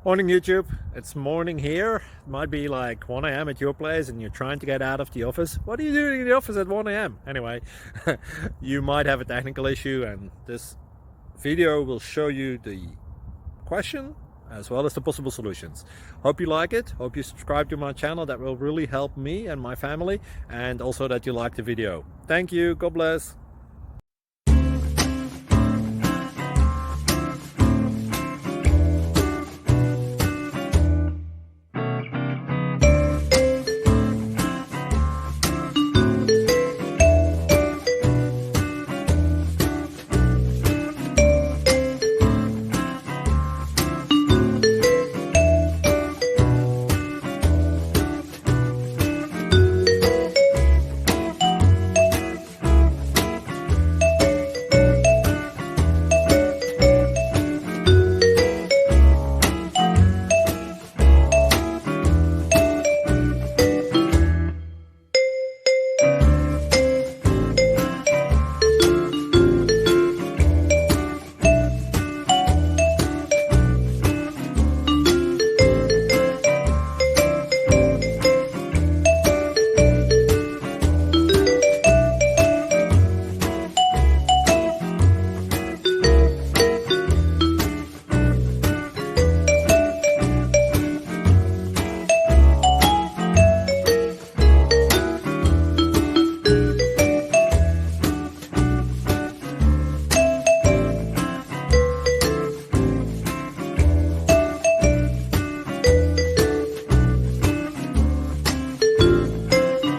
Morning YouTube, it's morning here. It might be like 1 a.m. at your place and you're trying to get out of the office. What are you doing in the office at 1 a.m.? Anyway, you might have a technical issue and this video will show you the question as well as the possible solutions. Hope you like it, hope you subscribe to my channel. That will really help me and my family, and also that you like the video. Thank you, God bless.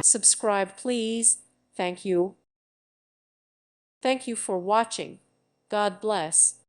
Subscribe, please. Thank you. Thank you for watching. God bless.